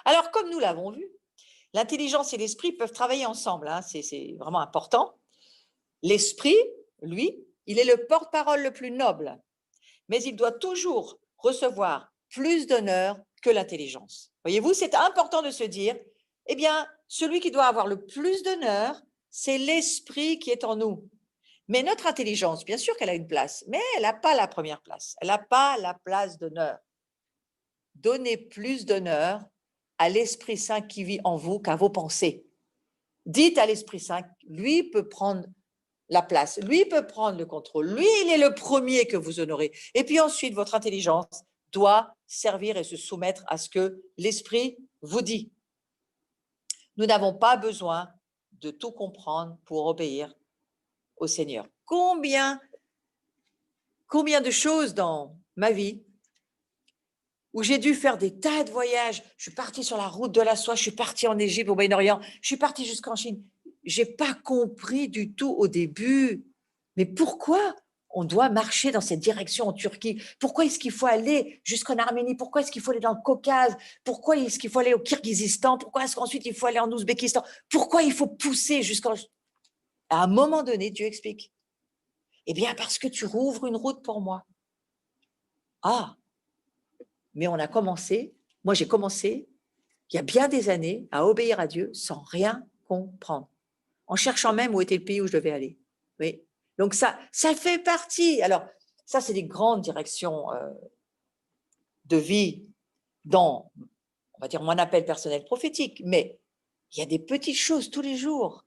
Alors, comme nous l'avons vu, l'intelligence et l'esprit peuvent travailler ensemble, hein, c'est vraiment important. L'esprit, lui, il est le porte-parole le plus noble, mais il doit toujours recevoir plus d'honneur que l'intelligence. Voyez-vous, c'est important de se dire, eh bien, celui qui doit avoir le plus d'honneur, c'est l'esprit qui est en nous. Mais notre intelligence, bien sûr qu'elle a une place, mais elle n'a pas la première place. Elle n'a pas la place d'honneur. Donnez plus d'honneur à l'Esprit Saint qui vit en vous qu'à vos pensées. Dites à l'Esprit Saint, lui peut prendre la place, lui peut prendre le contrôle, lui, il est le premier que vous honorez. Et puis ensuite, votre intelligence doit servir et se soumettre à ce que l'Esprit vous dit. Nous n'avons pas besoin de tout comprendre pour obéir au Seigneur. Combien de choses dans ma vie où j'ai dû faire des tas de voyages. Je suis partie sur la route de la soie, je suis partie en Égypte, au Moyen-Orient, je suis partie jusqu'en Chine. Je n'ai pas compris du tout au début. Mais pourquoi on doit marcher dans cette direction en Turquie? Pourquoi est-ce qu'il faut aller jusqu'en Arménie? Pourquoi est-ce qu'il faut aller dans le Caucase? Pourquoi est-ce qu'il faut aller au Kirghizistan? Pourquoi est-ce qu'ensuite il faut aller en Ouzbékistan? Pourquoi il faut pousser jusqu'en... À un moment donné, Dieu explique. Eh bien, parce que tu rouvres une route pour moi. Ah, mais on a commencé, moi j'ai commencé, il y a bien des années, à obéir à Dieu sans rien comprendre, en cherchant même où était le pays où je devais aller. Oui. Donc ça fait partie. Alors, ça, c'est des grandes directions de vie dans, on va dire, mon appel personnel prophétique, mais il y a des petites choses tous les jours.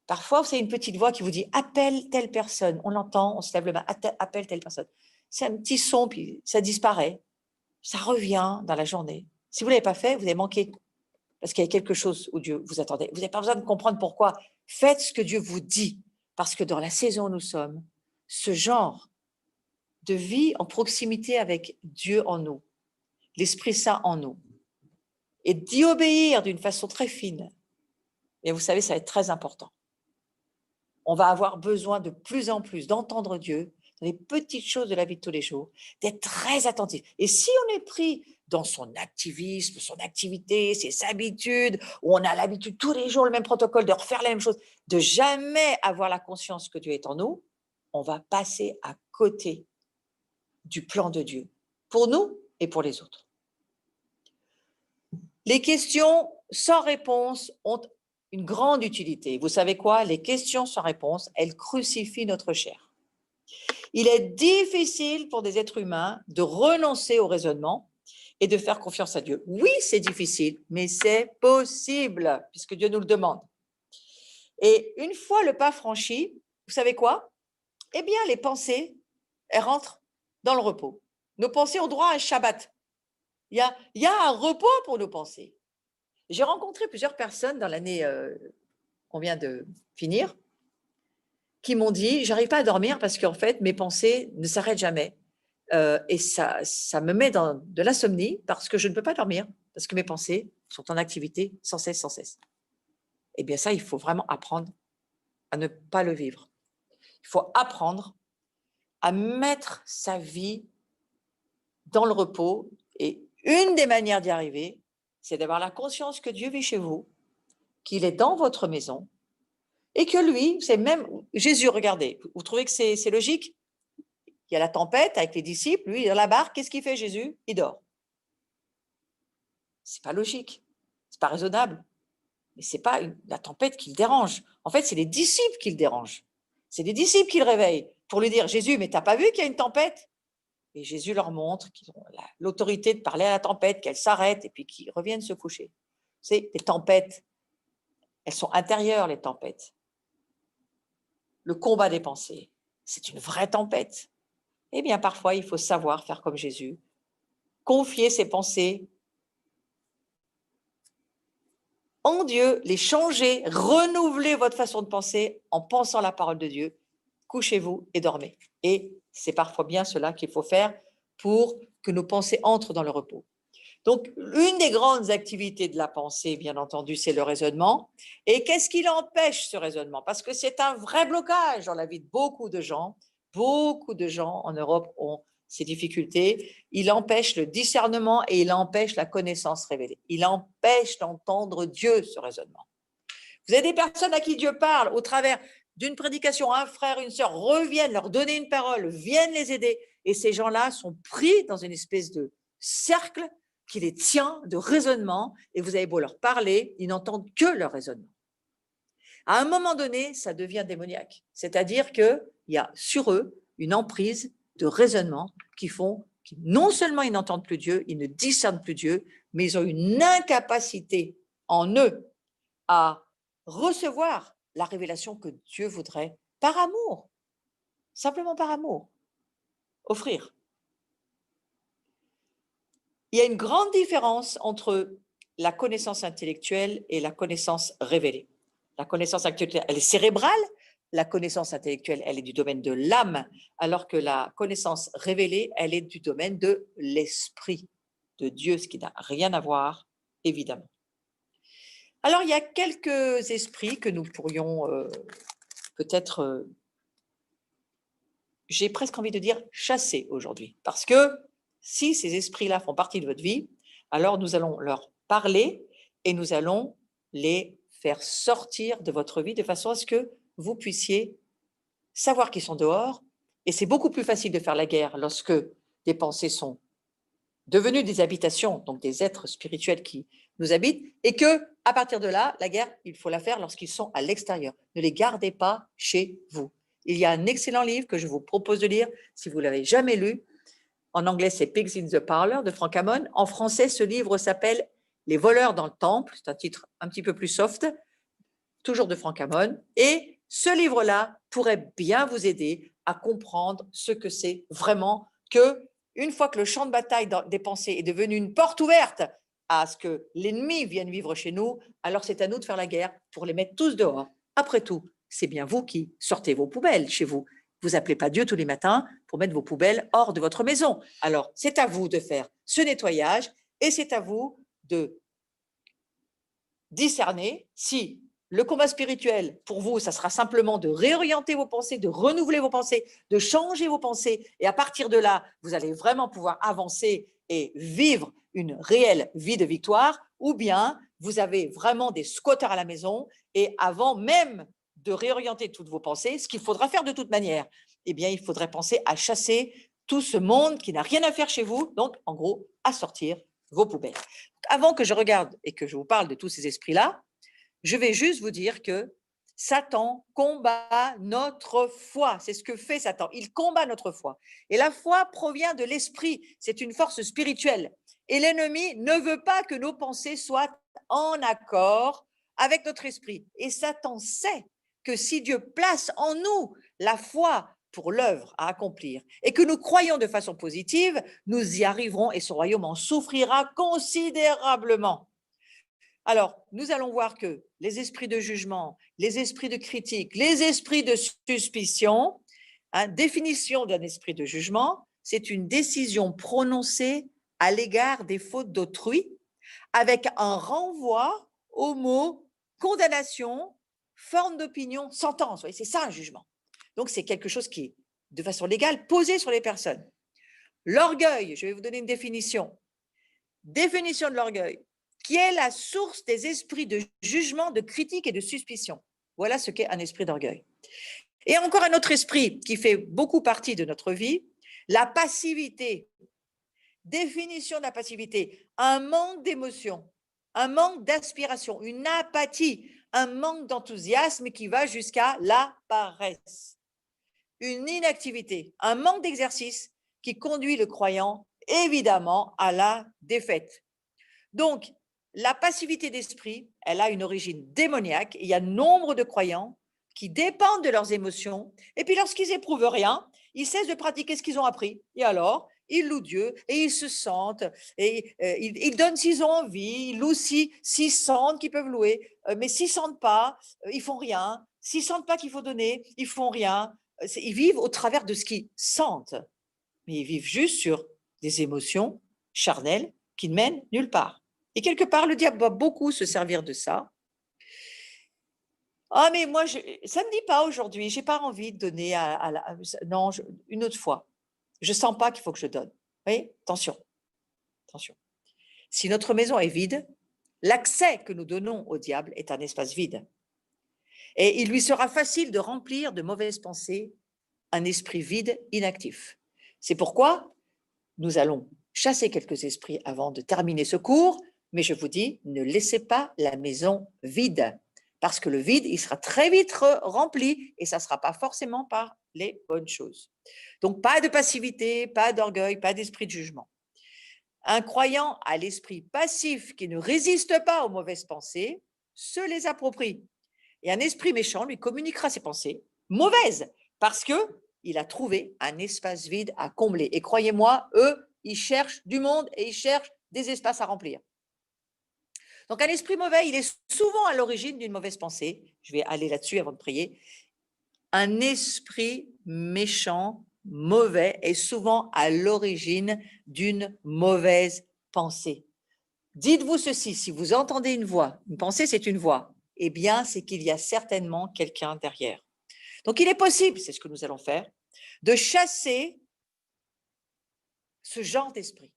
Parfois, c'est une petite voix qui vous dit « appelle telle personne ». On l'entend, on se lève le matin, « appelle telle personne ». C'est un petit son, puis ça disparaît. Ça revient dans la journée. Si vous ne l'avez pas fait, vous avez manqué. Parce qu'il y a quelque chose où Dieu vous attendait. Vous n'avez pas besoin de comprendre pourquoi. Faites ce que Dieu vous dit. Parce que dans la saison où nous sommes, ce genre de vie en proximité avec Dieu en nous, l'Esprit Saint en nous, et d'y obéir d'une façon très fine, et vous savez, ça va être très important. On va avoir besoin de plus en plus d'entendre Dieu dans les petites choses de la vie de tous les jours, d'être très attentif. Et si on est pris dans son activisme, son activité, ses habitudes, où on a l'habitude tous les jours le même protocole, de refaire la même chose, de jamais avoir la conscience que Dieu est en nous, on va passer à côté du plan de Dieu, pour nous et pour les autres. Les questions sans réponse ont une grande utilité. Vous savez quoi? Les questions sans réponse, elles crucifient notre chair. Il est difficile pour des êtres humains de renoncer au raisonnement et de faire confiance à Dieu. Oui, c'est difficile, mais c'est possible, puisque Dieu nous le demande. Et une fois le pas franchi, vous savez quoi? Eh bien, les pensées, elles rentrent dans le repos. Nos pensées ont droit à un Shabbat. Il y a un repos pour nos pensées. J'ai rencontré plusieurs personnes dans l'année qu'on vient de finir qui m'ont dit, j'arrive pas à dormir parce qu'en fait, mes pensées ne s'arrêtent jamais. Et ça me met dans de l'insomnie parce que je ne peux pas dormir, parce que mes pensées sont en activité sans cesse, sans cesse. Eh bien ça, il faut vraiment apprendre à ne pas le vivre. Il faut apprendre à mettre sa vie dans le repos. Et une des manières d'y arriver, c'est d'avoir la conscience que Dieu vit chez vous, qu'il est dans votre maison, et que lui, c'est même Jésus, regardez, vous trouvez que c'est logique? Il y a la tempête avec les disciples, lui, il est dans la barque, qu'est-ce qu'il fait Jésus? Il dort. C'est pas logique, c'est pas raisonnable, mais c'est pas la tempête qui le dérange. En fait, c'est les disciples qui le dérangent. C'est les disciples qui le réveillent pour lui dire, Jésus, mais t'as pas vu qu'il y a une tempête? Et Jésus leur montre qu'ils ont l'autorité de parler à la tempête, qu'elle s'arrête et puis qu'ils reviennent se coucher. C'est les tempêtes, elles sont intérieures, les tempêtes. Le combat des pensées, c'est une vraie tempête. Eh bien, parfois, il faut savoir faire comme Jésus, confier ses pensées en Dieu, les changer, renouveler votre façon de penser en pensant la parole de Dieu. Couchez-vous et dormez. Et c'est parfois bien cela qu'il faut faire pour que nos pensées entrent dans le repos. Donc, une des grandes activités de la pensée, bien entendu, c'est le raisonnement. Et qu'est-ce qui l'empêche, ce raisonnement? Parce que c'est un vrai blocage dans la vie de beaucoup de gens. Beaucoup de gens en Europe ont ces difficultés, il empêche le discernement et il empêche la connaissance révélée. Il empêche d'entendre Dieu, ce raisonnement. Vous avez des personnes à qui Dieu parle au travers d'une prédication, un frère, une sœur reviennent leur donner une parole, viennent les aider. Et ces gens-là sont pris dans une espèce de cercle qui les tient de raisonnement. Et vous avez beau leur parler, ils n'entendent que leur raisonnement. À un moment donné, ça devient démoniaque. C'est-à-dire qu'il y a sur eux une emprise de raisonnement qui font que non seulement ils n'entendent plus Dieu, ils ne discernent plus Dieu, mais ils ont une incapacité en eux à recevoir la révélation que Dieu voudrait par amour, simplement par amour, offrir. Il y a une grande différence entre la connaissance intellectuelle et la connaissance révélée. La connaissance intellectuelle, elle est cérébrale, la connaissance intellectuelle, elle est du domaine de l'âme, alors que la connaissance révélée, elle est du domaine de l'esprit de Dieu, ce qui n'a rien à voir, évidemment. Alors, il y a quelques esprits que nous pourrions peut-être, j'ai presque envie de dire, chasser aujourd'hui. Parce que si ces esprits-là font partie de votre vie, alors nous allons leur parler et nous allons les faire sortir de votre vie de façon à ce que vous puissiez savoir qu'ils sont dehors. Et c'est beaucoup plus facile de faire la guerre lorsque des pensées sont devenues des habitations, donc des êtres spirituels qui nous habitent, et que à partir de là, la guerre, il faut la faire lorsqu'ils sont à l'extérieur. Ne les gardez pas chez vous. Il y a un excellent livre que je vous propose de lire si vous ne l'avez jamais lu. En anglais, c'est Pigs in the Parlor de Frank Hammond. En français, ce livre s'appelle Les voleurs dans le temple. C'est un titre un petit peu plus soft, toujours de Frank Hammond. Et ce livre-là pourrait bien vous aider à comprendre ce que c'est vraiment que, une fois que le champ de bataille des pensées est devenu une porte ouverte à ce que l'ennemi vienne vivre chez nous, alors c'est à nous de faire la guerre pour les mettre tous dehors. Après tout, c'est bien vous qui sortez vos poubelles chez vous. Vous n'appelez pas Dieu tous les matins pour mettre vos poubelles hors de votre maison. Alors, c'est à vous de faire ce nettoyage et c'est à vous de discerner si le combat spirituel, pour vous, ça sera simplement de réorienter vos pensées, de renouveler vos pensées, de changer vos pensées. Et à partir de là, vous allez vraiment pouvoir avancer et vivre une réelle vie de victoire. Ou bien, vous avez vraiment des squatters à la maison et avant même de réorienter toutes vos pensées, ce qu'il faudra faire de toute manière, eh bien, il faudrait penser à chasser tout ce monde qui n'a rien à faire chez vous, donc en gros, à sortir vos poubelles. Avant que je regarde et que je vous parle de tous ces esprits-là, je vais juste vous dire que Satan combat notre foi. C'est ce que fait Satan. Il combat notre foi. Et la foi provient de l'esprit. C'est une force spirituelle. Et l'ennemi ne veut pas que nos pensées soient en accord avec notre esprit. Et Satan sait que si Dieu place en nous la foi pour l'œuvre à accomplir et que nous croyons de façon positive, nous y arriverons et son royaume en souffrira considérablement. Alors, nous allons voir que les esprits de jugement, les esprits de critique, les esprits de suspicion, définition d'un esprit de jugement, c'est une décision prononcée à l'égard des fautes d'autrui avec un renvoi au mot condamnation, forme d'opinion, sentence. C'est ça un jugement. Donc, c'est quelque chose qui est, de façon légale, posé sur les personnes. L'orgueil, je vais vous donner une définition. Définition de l'orgueil, qui est la source des esprits de jugement, de critique et de suspicion. Voilà ce qu'est un esprit d'orgueil. Et encore un autre esprit qui fait beaucoup partie de notre vie, la passivité. Définition de la passivité, un manque d'émotion, un manque d'aspiration, une apathie, un manque d'enthousiasme qui va jusqu'à la paresse. Une inactivité, un manque d'exercice qui conduit le croyant évidemment à la défaite. Donc, la passivité d'esprit, elle a une origine démoniaque. Il y a nombre de croyants qui dépendent de leurs émotions. Et puis, lorsqu'ils éprouvent rien, ils cessent de pratiquer ce qu'ils ont appris. Et alors, ils louent Dieu et ils se sentent. Et ils donnent s'ils ont envie. Ils louent s'ils sentent qu'ils peuvent louer. Mais s'ils ne sentent pas, ils font rien. S'ils ne sentent pas qu'il faut donner, ils font rien. Ils vivent au travers de ce qu'ils sentent. Mais ils vivent juste sur des émotions charnelles qui ne mènent nulle part. Et quelque part, le diable va beaucoup se servir de ça. Ah, mais moi, ça ne me dit pas aujourd'hui, je n'ai pas envie de donner non, une autre fois. Je ne sens pas qu'il faut que je donne. Vous voyez, attention, attention. Si notre maison est vide, l'accès que nous donnons au diable est un espace vide. Et il lui sera facile de remplir de mauvaises pensées un esprit vide, inactif. C'est pourquoi nous allons chasser quelques esprits avant de terminer ce cours, mais je vous dis, ne laissez pas la maison vide, parce que le vide, il sera très vite rempli et ça ne sera pas forcément par les bonnes choses. Donc, pas de passivité, pas d'orgueil, pas d'esprit de jugement. Un croyant à l'esprit passif qui ne résiste pas aux mauvaises pensées se les approprie. Et un esprit méchant lui communiquera ses pensées mauvaises parce qu'il a trouvé un espace vide à combler. Et croyez-moi, eux, ils cherchent du monde et ils cherchent des espaces à remplir. Donc un esprit mauvais, il est souvent à l'origine d'une mauvaise pensée. Je vais aller là-dessus avant de prier. Un esprit méchant, mauvais, est souvent à l'origine d'une mauvaise pensée. Dites-vous ceci, si vous entendez une voix, une pensée c'est une voix, eh bien c'est qu'il y a certainement quelqu'un derrière. Donc il est possible, c'est ce que nous allons faire, de chasser ce genre d'esprit.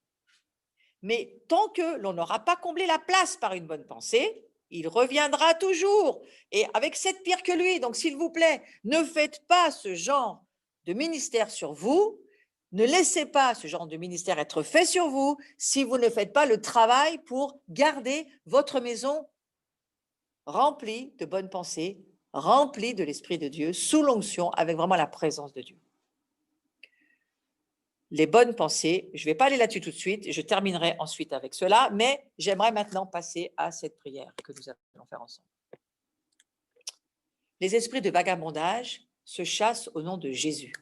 Mais tant que l'on n'aura pas comblé la place par une bonne pensée, il reviendra toujours et avec sept pires que lui. Donc s'il vous plaît, ne faites pas ce genre de ministère sur vous, ne laissez pas ce genre de ministère être fait sur vous si vous ne faites pas le travail pour garder votre maison remplie de bonnes pensées, remplie de l'Esprit de Dieu, sous l'onction, avec vraiment la présence de Dieu. Les bonnes pensées, je ne vais pas aller là-dessus tout de suite, je terminerai ensuite avec cela, mais j'aimerais maintenant passer à cette prière que nous allons faire ensemble. Les esprits de vagabondage se chassent au nom de Jésus.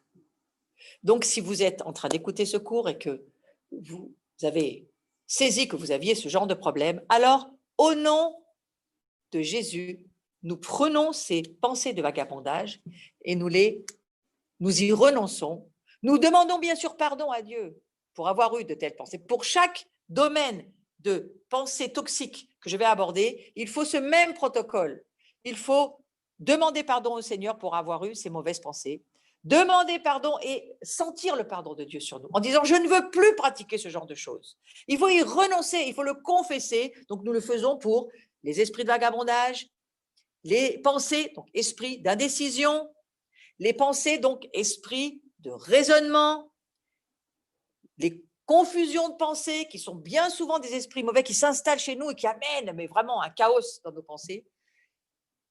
Donc, si vous êtes en train d'écouter ce cours et que vous avez saisi que vous aviez ce genre de problème, alors, au nom de Jésus, nous prenons ces pensées de vagabondage et nous y renonçons. Nous demandons bien sûr pardon à Dieu pour avoir eu de telles pensées. Pour chaque domaine de pensée toxique que je vais aborder, il faut ce même protocole. Il faut demander pardon au Seigneur pour avoir eu ces mauvaises pensées, demander pardon et sentir le pardon de Dieu sur nous, en disant « je ne veux plus pratiquer ce genre de choses ». Il faut y renoncer, il faut le confesser. Donc nous le faisons pour les esprits de vagabondage, les pensées, donc esprit d'indécision, les pensées, donc esprit de raisonnement, les confusions de pensées qui sont bien souvent des esprits mauvais qui s'installent chez nous et qui amènent mais vraiment un chaos dans nos pensées.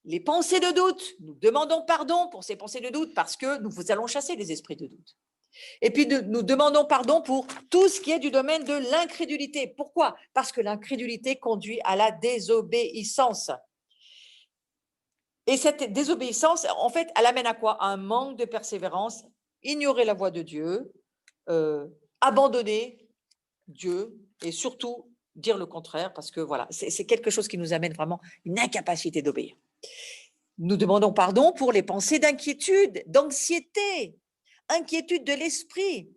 Les pensées de doute, nous demandons pardon pour ces pensées de doute parce que nous allons chasser les esprits de doute. Et puis nous demandons pardon pour tout ce qui est du domaine de l'incrédulité. Pourquoi? Parce que l'incrédulité conduit à la désobéissance. Et cette désobéissance, en fait, elle amène à quoi? Un manque de persévérance, ignorer la voix de Dieu, abandonner Dieu et surtout dire le contraire parce que voilà, c'est quelque chose qui nous amène vraiment une incapacité d'obéir. Nous demandons pardon pour les pensées d'inquiétude, d'anxiété, inquiétude de l'esprit. Vous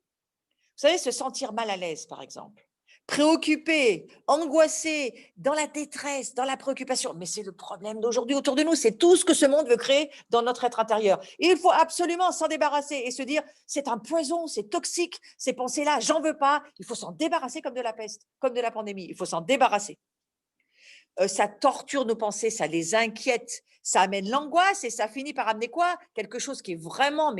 savez, se sentir mal à l'aise, par exemple. Préoccupé, angoissé, dans la détresse, dans la préoccupation. Mais c'est le problème d'aujourd'hui autour de nous. C'est tout ce que ce monde veut créer dans notre être intérieur. Et il faut absolument s'en débarrasser et se dire, c'est un poison, c'est toxique, ces pensées-là, j'en veux pas. Il faut s'en débarrasser comme de la peste, comme de la pandémie. Il faut s'en débarrasser. Ça torture nos pensées, ça les inquiète, ça amène l'angoisse et ça finit par amener quoi? Quelque chose qui est vraiment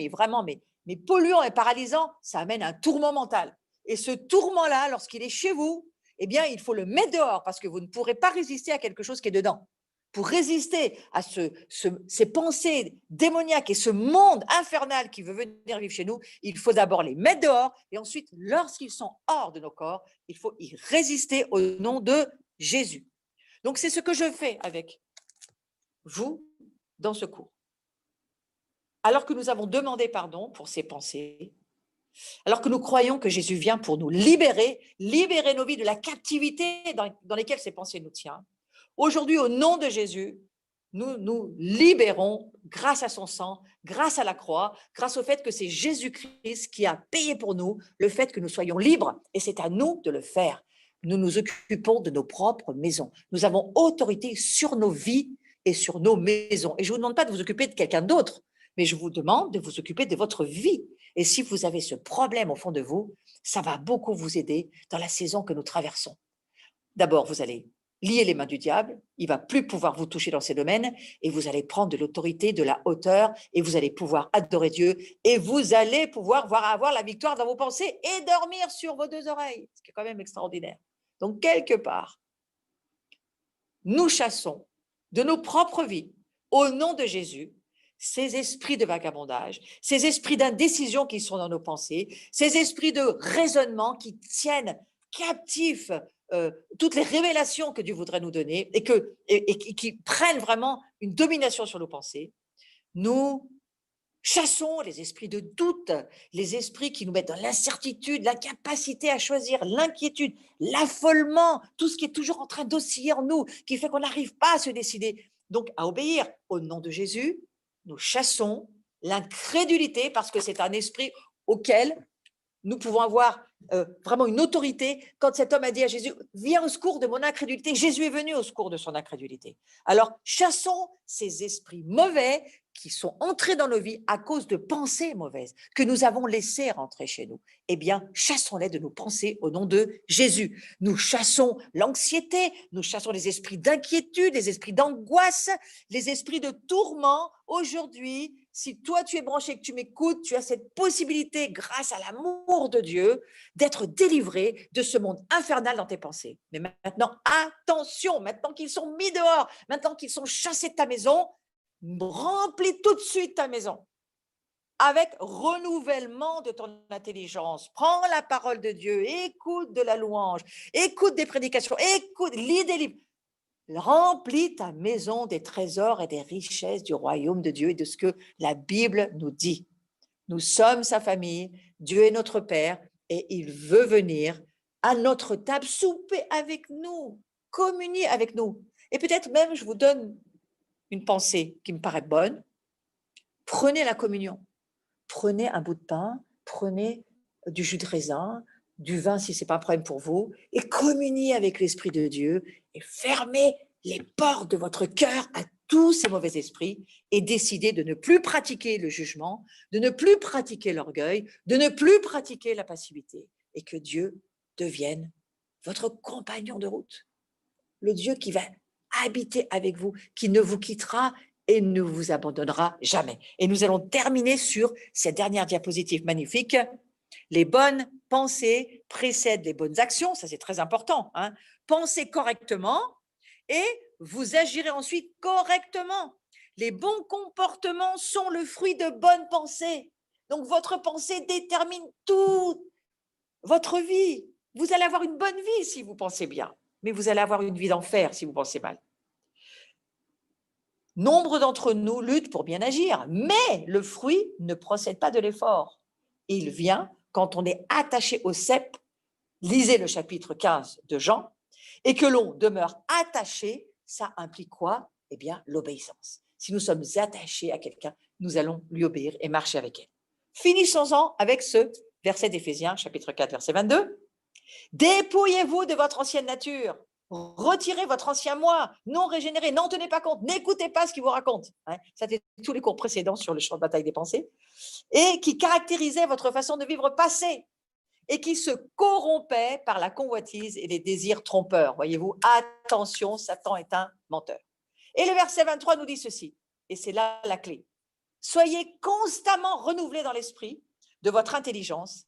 polluant et paralysant, ça amène un tourment mental. Et ce tourment-là, lorsqu'il est chez vous, eh bien, il faut le mettre dehors parce que vous ne pourrez pas résister à quelque chose qui est dedans. Pour résister à ces pensées démoniaques et ce monde infernal qui veut venir vivre chez nous, il faut d'abord les mettre dehors et ensuite, lorsqu'ils sont hors de nos corps, il faut y résister au nom de Jésus. Donc, c'est ce que je fais avec vous dans ce cours. Alors que nous avons demandé pardon pour ces pensées, alors que nous croyons que Jésus vient pour nous libérer nos vies de la captivité dans laquelle ces pensées nous tiennent, aujourd'hui, au nom de Jésus, nous nous libérons grâce à son sang, grâce à la croix, grâce au fait que c'est Jésus-Christ qui a payé pour nous le fait que nous soyons libres et c'est à nous de le faire. Nous nous occupons de nos propres maisons. Nous avons autorité sur nos vies et sur nos maisons. Et je ne vous demande pas de vous occuper de quelqu'un d'autre, mais je vous demande de vous occuper de votre vie. Et si vous avez ce problème au fond de vous, ça va beaucoup vous aider dans la saison que nous traversons. D'abord, vous allez lier les mains du diable, il va plus pouvoir vous toucher dans ces domaines et vous allez prendre de l'autorité, de la hauteur et vous allez pouvoir adorer Dieu et vous allez pouvoir avoir la victoire dans vos pensées et dormir sur vos deux oreilles, ce qui est quand même extraordinaire. Donc, quelque part, nous chassons de nos propres vies, au nom de Jésus, ces esprits de vagabondage, ces esprits d'indécision qui sont dans nos pensées, ces esprits de raisonnement qui tiennent captifs toutes les révélations que Dieu voudrait nous donner et qui prennent vraiment une domination sur nos pensées. Nous chassons les esprits de doute, les esprits qui nous mettent dans l'incertitude, l'incapacité à choisir, l'inquiétude, l'affolement, tout ce qui est toujours en train d'osciller en nous, qui fait qu'on n'arrive pas à se décider. Donc, à obéir au nom de Jésus, nous chassons l'incrédulité parce que c'est un esprit auquel nous pouvons avoir vraiment une autorité. Quand cet homme a dit à Jésus, viens au secours de mon incrédulité, Jésus est venu au secours de son incrédulité. Alors, chassons ces esprits mauvais qui sont entrés dans nos vies à cause de pensées mauvaises que nous avons laissées rentrer chez nous. Eh bien, chassons-les de nos pensées au nom de Jésus. Nous chassons l'anxiété, nous chassons les esprits d'inquiétude, les esprits d'angoisse, les esprits de tourment. Aujourd'hui, si toi tu es branché et que tu m'écoutes, tu as cette possibilité, grâce à l'amour de Dieu, d'être délivré de ce monde infernal dans tes pensées. Mais maintenant, attention, maintenant qu'ils sont mis dehors, maintenant qu'ils sont chassés de ta maison, remplis tout de suite ta maison avec renouvellement de ton intelligence. Prends la parole de Dieu, écoute de la louange, écoute des prédications, écoute, lis des livres. Remplis ta maison des trésors et des richesses du royaume de Dieu et de ce que la Bible nous dit. Nous sommes sa famille, Dieu est notre Père et il veut venir à notre table, souper avec nous, communier avec nous. Et peut-être même, je vous donne une pensée qui me paraît bonne. Prenez la communion, prenez un bout de pain, prenez du jus de raisin, du vin si ce n'est pas un problème pour vous, et communiez avec l'Esprit de Dieu et fermez les portes de votre cœur à tous ces mauvais esprits et décidez de ne plus pratiquer le jugement, de ne plus pratiquer l'orgueil, de ne plus pratiquer la passivité et que Dieu devienne votre compagnon de route, le Dieu qui va habiter avec vous, qui ne vous quittera et ne vous abandonnera jamais. Et nous allons terminer sur cette dernière diapositive magnifique. Les bonnes pensées précèdent les bonnes actions, ça c'est très important. Hein. Pensez correctement et vous agirez ensuite correctement. Les bons comportements sont le fruit de bonnes pensées. Donc votre pensée détermine toute votre vie. Vous allez avoir une bonne vie si vous pensez bien, mais vous allez avoir une vie d'enfer si vous pensez mal. Nombre d'entre nous luttent pour bien agir, mais le fruit ne procède pas de l'effort. Il vient quand on est attaché au cep, lisez le chapitre 15 de Jean, et que l'on demeure attaché, ça implique quoi? Eh bien, l'obéissance. Si nous sommes attachés à quelqu'un, nous allons lui obéir et marcher avec elle. Finissons-en avec ce verset d'Éphésiens, chapitre 4, verset 22. Dépouillez-vous de votre ancienne nature. Retirez votre ancien moi, non régénéré, n'en tenez pas compte, n'écoutez pas ce qu'il vous raconte. Hein, ça c'était tous les cours précédents sur le champ de bataille des pensées, et qui caractérisait votre façon de vivre passée, et qui se corrompait par la convoitise et les désirs trompeurs. Voyez-vous, attention, Satan est un menteur. Et le verset 23 nous dit ceci, et c'est là la clé. Soyez constamment renouvelés dans l'esprit de votre intelligence.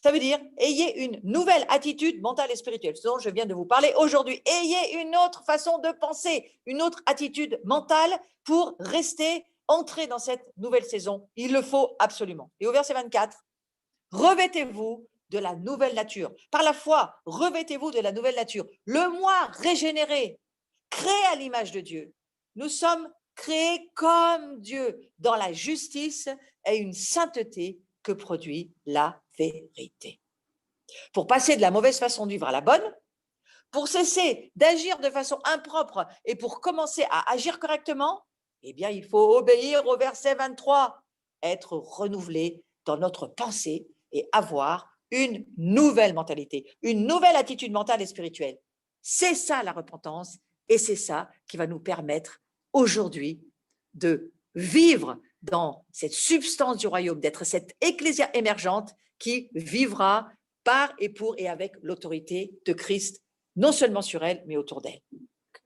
Ça veut dire, ayez une nouvelle attitude mentale et spirituelle, ce dont je viens de vous parler aujourd'hui. Ayez une autre façon de penser, une autre attitude mentale pour rester ancré dans cette nouvelle saison. Il le faut absolument. Et au verset 24, revêtez-vous de la nouvelle nature. Par la foi, revêtez-vous de la nouvelle nature. Le moi régénéré, créé à l'image de Dieu. Nous sommes créés comme Dieu dans la justice et une sainteté que produit la vérité. Pour passer de la mauvaise façon de vivre à la bonne, pour cesser d'agir de façon impropre et pour commencer à agir correctement, eh bien, il faut obéir au verset 23, être renouvelé dans notre pensée et avoir une nouvelle mentalité, une nouvelle attitude mentale et spirituelle. C'est ça la repentance et c'est ça qui va nous permettre aujourd'hui de vivre dans cette substance du royaume, d'être cette ecclésia émergente qui vivra par et pour et avec l'autorité de Christ, non seulement sur elle, mais autour d'elle.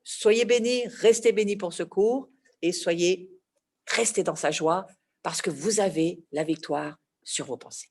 Soyez bénis, restez bénis pour ce cours et restez dans sa joie parce que vous avez la victoire sur vos pensées.